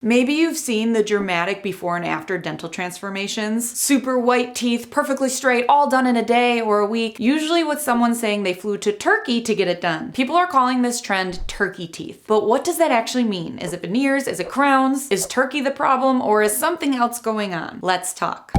Maybe you've seen the dramatic before and after dental transformations. Super white teeth, perfectly straight, all done in a day or a week, usually with someone saying they flew to Turkey to get it done. People are calling this trend turkey teeth. But what does that actually mean? Is it veneers? Is it crowns? Is Turkey the problem, or is something else going on? Let's talk.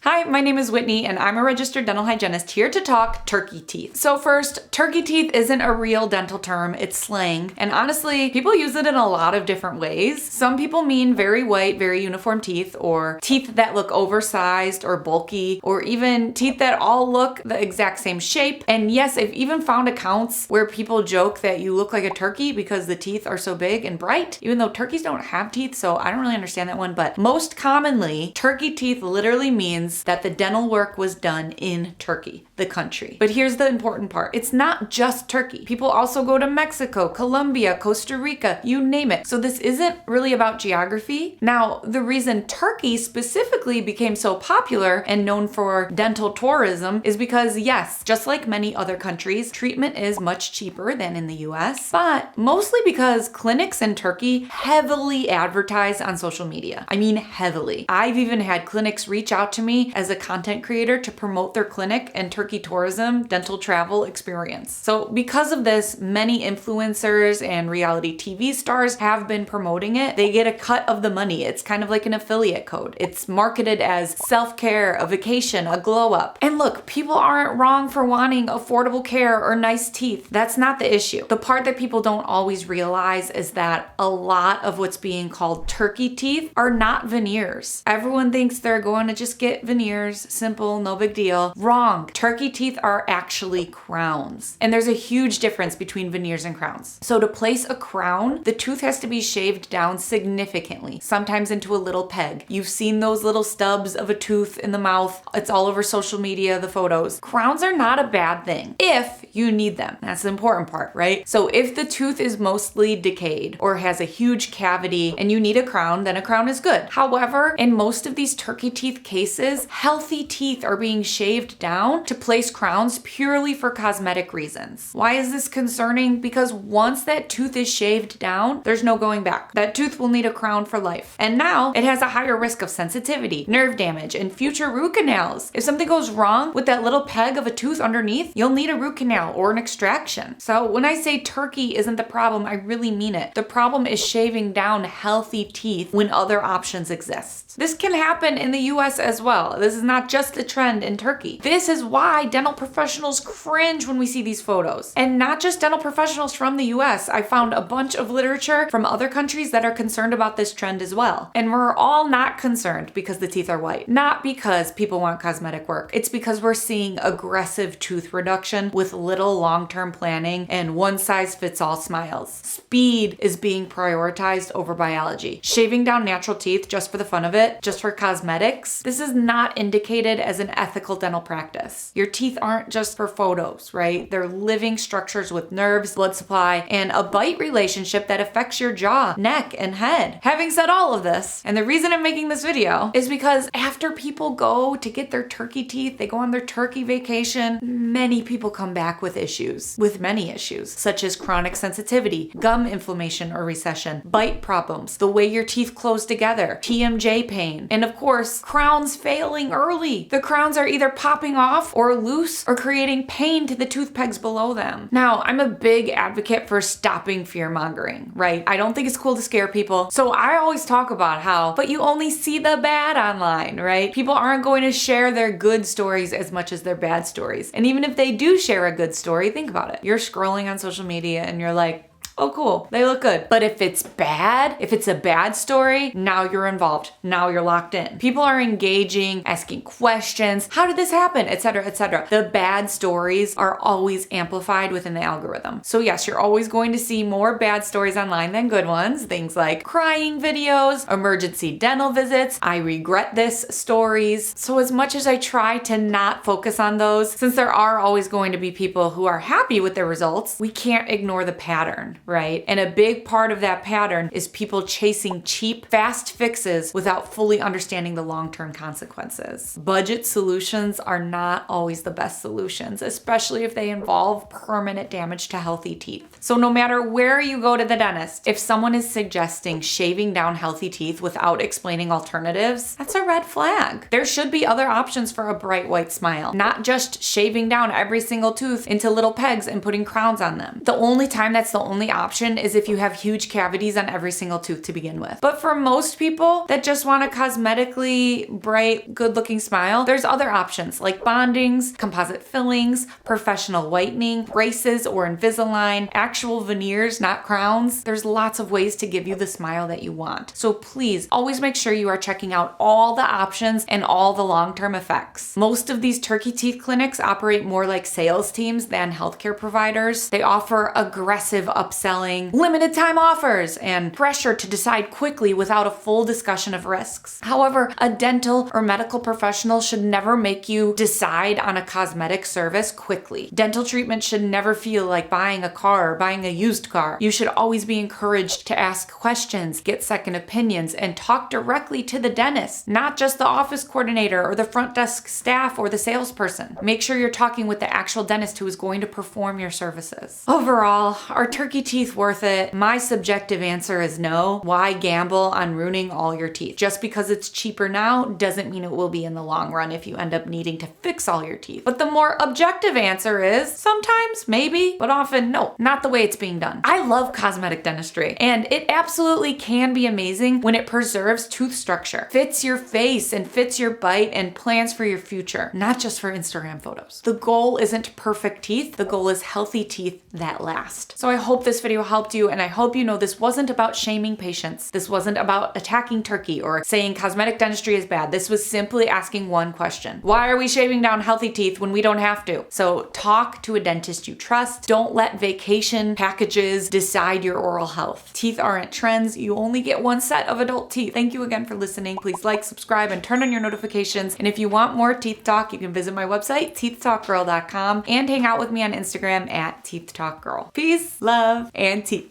Hi, my name is Whitney and I'm a registered dental hygienist here to talk turkey teeth. So first, turkey teeth isn't a real dental term, it's slang. And honestly, people use it in a lot of different ways. Some people mean very white, very uniform teeth, or teeth that look oversized or bulky, or even teeth that all look the exact same shape. And yes, I've even found accounts where people joke that you look like a turkey because the teeth are so big and bright, even though turkeys don't have teeth, so I don't really understand that one. But most commonly, turkey teeth literally means that the dental work was done in Turkey, the country. But here's the important part. It's not just Turkey. People also go to Mexico, Colombia, Costa Rica, you name it. So this isn't really about geography. Now, the reason Turkey specifically became so popular and known for dental tourism is because, yes, just like many other countries, treatment is much cheaper than in the US, but mostly because clinics in Turkey heavily advertise on social media. I mean, heavily. I've even had clinics reach out to me as a content creator to promote their clinic and Turkey tourism dental travel experience. So because of this, many influencers and reality TV stars have been promoting it. They get a cut of the money. It's kind of like an affiliate code. It's marketed as self-care, a vacation, a glow up. And look, people aren't wrong for wanting affordable care or nice teeth. That's not the issue. The part that people don't always realize is that a lot of what's being called turkey teeth are not veneers. Everyone thinks they're going to just get veneers, simple, no big deal. Wrong. Turkey teeth are actually crowns. And there's a huge difference between veneers and crowns. So to place a crown, the tooth has to be shaved down significantly, sometimes into a little peg. You've seen those little stubs of a tooth in the mouth. It's all over social media, the photos. Crowns are not a bad thing if you need them. That's the important part, right? So if the tooth is mostly decayed or has a huge cavity and you need a crown, then a crown is good. However, in most of these turkey teeth cases, healthy teeth are being shaved down to place crowns purely for cosmetic reasons. Why is this concerning? Because once that tooth is shaved down, there's no going back. That tooth will need a crown for life. And now it has a higher risk of sensitivity, nerve damage, and future root canals. If something goes wrong with that little peg of a tooth underneath, you'll need a root canal or an extraction. So when I say turkey isn't the problem, I really mean it. The problem is shaving down healthy teeth when other options exist. This can happen in the US as well. This is not just a trend in Turkey. This is why dental professionals cringe when we see these photos. And not just dental professionals from the US. I found a bunch of literature from other countries that are concerned about this trend as well. And we're all not concerned because the teeth are white. Not because people want cosmetic work. It's because we're seeing aggressive tooth reduction with little long-term planning and one-size-fits-all smiles. Speed is being prioritized over biology. Shaving down natural teeth just for the fun of it, just for cosmetics, this is not indicated as an ethical dental practice. Your teeth aren't just for photos, right? They're living structures with nerves, blood supply, and a bite relationship that affects your jaw, neck, and head. Having said all of this, and the reason I'm making this video is because after people go to get their turkey teeth, they go on their turkey vacation, many people come back with issues, with many issues, such as chronic sensitivity, gum inflammation or recession, bite problems, the way your teeth close together, TMJ pain, and of course, crowns failing early. The crowns are either popping off or loose or creating pain to the tooth pegs below them. Now, I'm a big advocate for stopping fear mongering, right? I don't think it's cool to scare people. So I always talk about how, but you only see the bad online, right? People aren't going to share their good stories as much as their bad stories. And even if they do share a good story, think about it. You're scrolling on social media and you're like, oh cool, they look good. But if it's bad, if it's a bad story, now you're involved. Now you're locked in. People are engaging, asking questions. How did this happen? Etc., etc. The bad stories are always amplified within the algorithm. So yes, you're always going to see more bad stories online than good ones. Things like crying videos, emergency dental visits, I regret this stories. So as much as I try to not focus on those, since there are always going to be people who are happy with their results, we can't ignore the pattern, right? And a big part of that pattern is people chasing cheap, fast fixes without fully understanding the long-term consequences. Budget solutions are not always the best solutions, especially if they involve permanent damage to healthy teeth. So no matter where you go to the dentist, if someone is suggesting shaving down healthy teeth without explaining alternatives, that's a red flag. There should be other options for a bright white smile, not just shaving down every single tooth into little pegs and putting crowns on them. The only time that's the only option is if you have huge cavities on every single tooth to begin with. But for most people that just want a cosmetically bright, good-looking smile, there's other options like bondings, composite fillings, professional whitening, braces or Invisalign, actual veneers, not crowns. There's lots of ways to give you the smile that you want. So please always make sure you are checking out all the options and all the long-term effects. Most of these turkey teeth clinics operate more like sales teams than healthcare providers. They offer aggressive upselling, limited time offers, and pressure to decide quickly without a full discussion of risks. However, a dental or medical professional should never make you decide on a cosmetic service quickly. Dental treatment should never feel like buying a car or buying a used car. You should always be encouraged to ask questions, get second opinions, and talk directly to the dentist, not just the office coordinator or the front desk staff or the salesperson. Make sure you're talking with the actual dentist who is going to perform your services. Overall, are turkey teeth worth it? My subjective answer is no. Why gamble on ruining all your teeth? Just because it's cheaper now doesn't mean it will be in the long run if you end up needing to fix all your teeth. But the more objective answer is sometimes, maybe, but often no, not the way it's being done. I love cosmetic dentistry, and it absolutely can be amazing when it preserves tooth structure, fits your face and fits your bite and plans for your future, not just for Instagram photos. The goal isn't perfect teeth, the goal is healthy teeth that last. So I hope this video helped you, and I hope you know this wasn't about shaming patients. This wasn't about attacking turkey or saying cosmetic dentistry is bad. This was simply asking one question. Why are we shaving down healthy teeth when we don't have to? So talk to a dentist you trust. Don't let vacation packages decide your oral health. Teeth aren't trends. You only get one set of adult teeth. Thank you again for listening. Please like, subscribe, and turn on your notifications. And if you want more teeth talk, you can visit my website, teethtalkgirl.com, and hang out with me on Instagram at teethtalkgirl. Peace, love, and teeth.